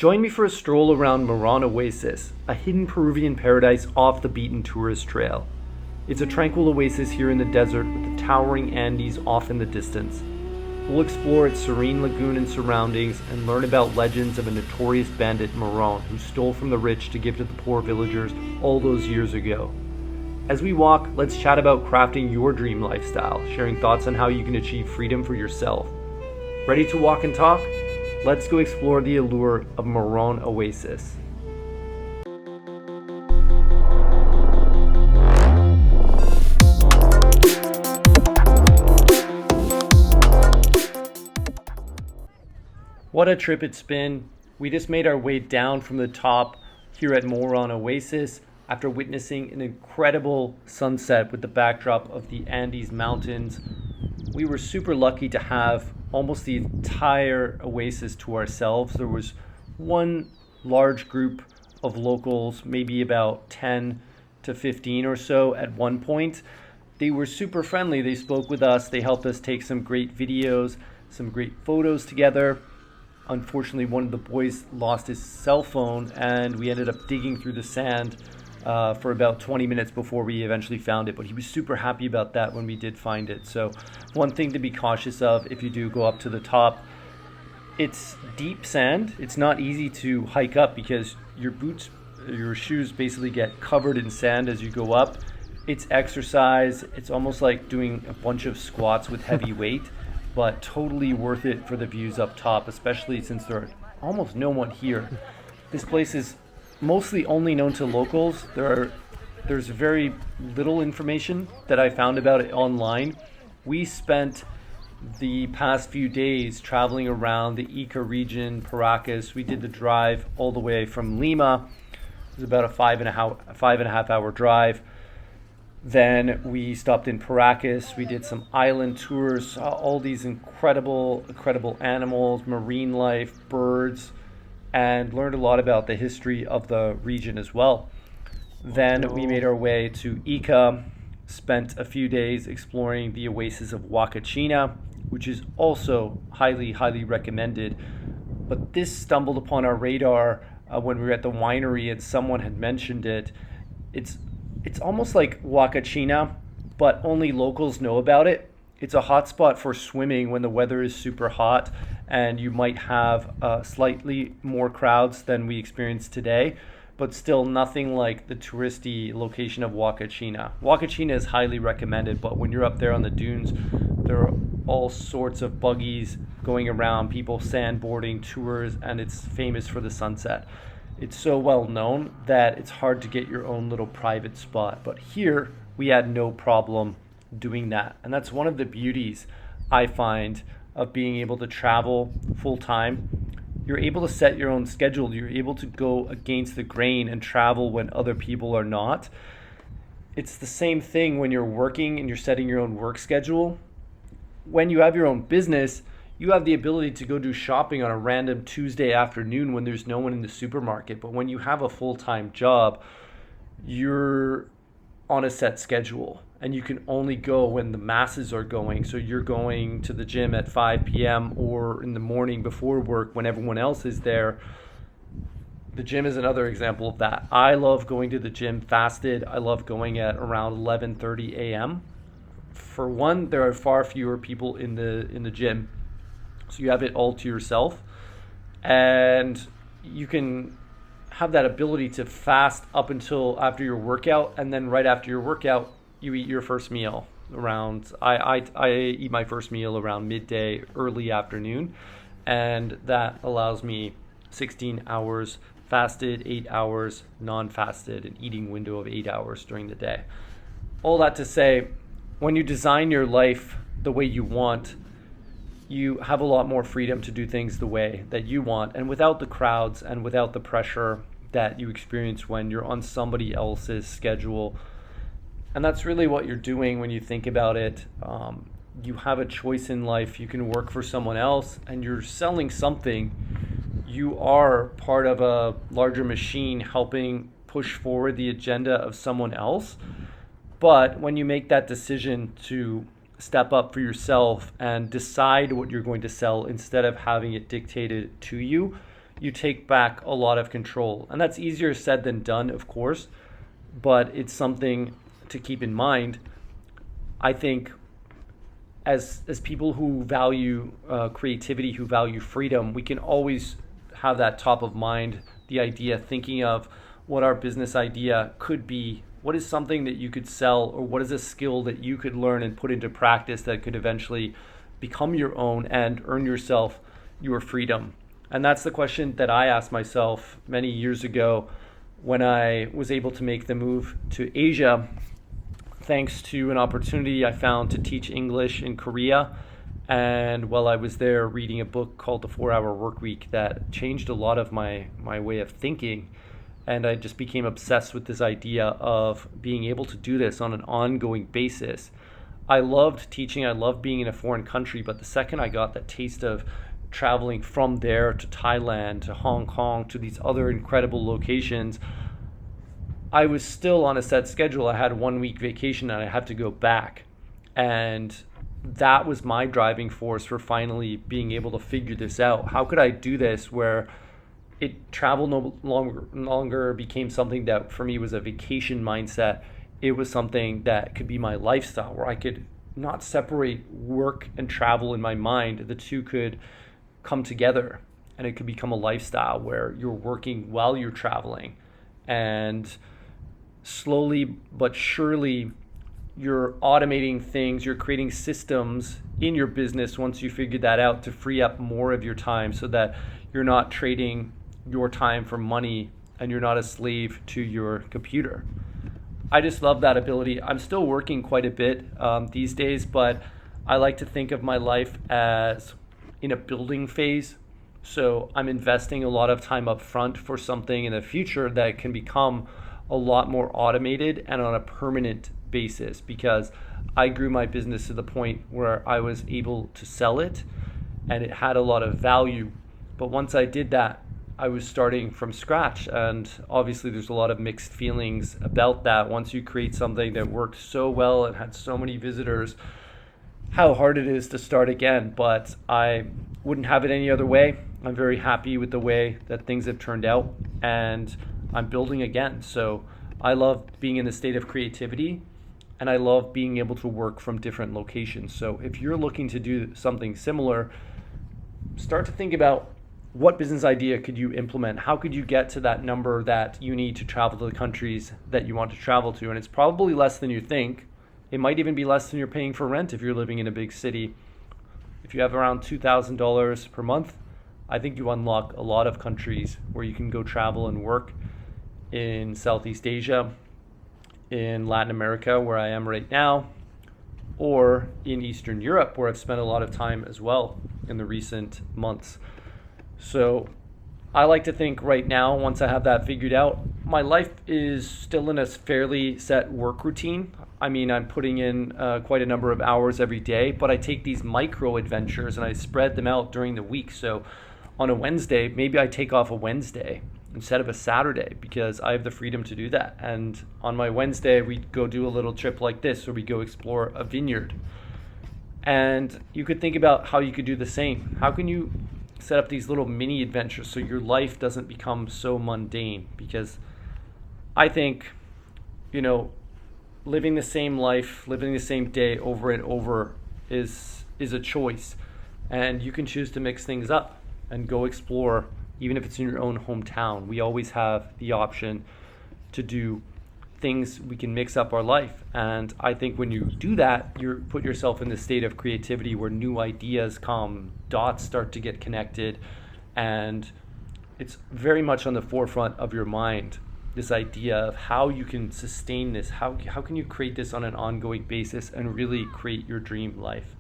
Join me for a stroll around Moron Oasis, a hidden Peruvian paradise off the beaten tourist trail. It's a tranquil oasis here in the desert with the towering Andes off in the distance. We'll explore its serene lagoon and surroundings and learn about legends of a notorious bandit Moron who stole from the rich to give to the poor villagers all those years ago. As we walk, let's chat about crafting your dream lifestyle, sharing thoughts on how you can achieve freedom for yourself. Ready to walk and talk? Let's go explore the allure of Moron Oasis. What a trip it's been. We just made our way down from the top here at Moron Oasis after witnessing an incredible sunset with the backdrop of the Andes Mountains. We were super lucky to have almost the entire oasis to ourselves. There was one large group of locals, maybe about 10 to 15 or so at one point. They were super friendly. They spoke with us. They helped us take some great videos, some great photos together. Unfortunately, one of the boys lost his cell phone and we ended up digging through the sand for about 20 minutes before we eventually found it, but he was super happy about that when we did find it. So one thing to be cautious of if you do go up to the top, it's deep sand. It's not easy to hike up because your shoes basically get covered in sand as you go up. It's exercise. It's almost like doing a bunch of squats with heavy weight, but totally worth it for the views up top, especially since there are almost no one here. This place is mostly only known to locals. There's very little information that I found about it online. We spent the past few days traveling around the Ica region, Paracas. We did the drive all the way from Lima. It was about a five and a half hour drive. Then we stopped in Paracas. We did some island tours, saw all these incredible animals, marine life, birds, and learned a lot about the history of the region as well. Then we made our way to Ica, spent a few days exploring the oasis of Huacachina, which is also highly recommended. But this stumbled upon our radar when we were at the winery and someone had mentioned it. It's almost like Huacachina, but only locals know about it. It's a hot spot for swimming when the weather is super hot, and you might have slightly more crowds than we experienced today, but still nothing like the touristy location of Huacachina. Huacachina is highly recommended, but when you're up there on the dunes, there are all sorts of buggies going around, people sandboarding, tours, and it's famous for the sunset. It's so well known that it's hard to get your own little private spot, but here we had no problem doing that. And that's one of the beauties I find of being able to travel full time. You're able to set your own schedule. You're able to go against the grain and travel when other people are not. It's the same thing when you're working and you're setting your own work schedule. When you have your own business, you have the ability to go do shopping on a random Tuesday afternoon when there's no one in the supermarket. But when you have a full-time job, you're on a set schedule and you can only go when the masses are going. So you're going to the gym at 5 p.m. or in the morning before work when everyone else is there. The gym is another example of that. I love going to the gym fasted. I love going at around 11:30 a.m. For one, there are far fewer people in the gym. So you have it all to yourself, and you can have that ability to fast up until after your workout, and then right after your workout, you eat your first meal around, I eat my first meal around midday, early afternoon, and that allows me 16 hours fasted, 8 hours non-fasted, an eating window of 8 hours during the day. All that to say, when you design your life the way you want, you have a lot more freedom to do things the way that you want and without the crowds and without the pressure that you experience when you're on somebody else's schedule. And that's really what you're doing when you think about it. You have a choice in life. You can work for someone else and you're selling something. You are part of a larger machine helping push forward the agenda of someone else. But when you make that decision to step up for yourself and decide what you're going to sell instead of having it dictated to you, you take back a lot of control. And that's easier said than done, of course, but it's something to keep in mind. I think as people who value creativity, who value freedom, we can always have that top of mind, the idea, thinking of what our business idea could be. What is something that you could sell, or what is a skill that you could learn and put into practice that could eventually become your own and earn yourself your freedom? And that's the question that I asked myself many years ago when I was able to make the move to Asia, thanks to an opportunity I found to teach English in Korea. And while I was there, reading a book called The 4-Hour Workweek that changed a lot of my way of thinking. And I just became obsessed with this idea of being able to do this on an ongoing basis. I loved teaching, I loved being in a foreign country, but the second I got that taste of traveling from there to Thailand, to Hong Kong, to these other incredible locations, I was still on a set schedule. I had 1 week vacation and I had to go back. And that was my driving force for finally being able to figure this out. How could I do this where travel no longer became something that for me was a vacation mindset? It was something that could be my lifestyle, where I could not separate work and travel in my mind. The two could come together, and it could become a lifestyle where you're working while you're traveling, and slowly but surely you're automating things, you're creating systems in your business once you figure that out to free up more of your time, so that you're not trading your time for money and you're not a slave to your computer. I just love that ability. I'm still working quite a bit these days, but I like to think of my life as in a building phase. So I'm investing a lot of time up front for something in the future that can become a lot more automated and on a permanent basis, because I grew my business to the point where I was able to sell it and it had a lot of value. But once I did that, I was starting from scratch, and obviously there's a lot of mixed feelings about that. Once you create something that worked so well and had so many visitors, how hard it is to start again. But I wouldn't have it any other way. I'm very happy with the way that things have turned out, and I'm building again. So I love being in the state of creativity, and I love being able to work from different locations. So if you're looking to do something similar, start to think about, what business idea could you implement? How could you get to that number that you need to travel to the countries that you want to travel to? And it's probably less than you think. It might even be less than you're paying for rent if you're living in a big city. If you have around $2,000 per month, I think you unlock a lot of countries where you can go travel and work. In Southeast Asia, in Latin America, where I am right now, or in Eastern Europe, where I've spent a lot of time as well in the recent months. So I like to think right now, once I have that figured out, my life is still in a fairly set work routine. I mean, I'm putting in quite a number of hours every day, but I take these micro adventures and I spread them out during the week. So on a Wednesday, maybe I take off a Wednesday instead of a Saturday, because I have the freedom to do that. And on my Wednesday, we go do a little trip like this, or we go explore a vineyard. And you could think about how you could do the same. How can you set up these little mini adventures so your life doesn't become so mundane? Because I think, living the same life, living the same day over and over is a choice. And you can choose to mix things up and go explore, even if it's in your own hometown. We always have the option to do things. We can mix up our life. And I think when you do that, you put yourself in the state of creativity where new ideas come, dots start to get connected, and it's very much on the forefront of your mind, this idea of how you can sustain this, how can you create this on an ongoing basis and really create your dream life.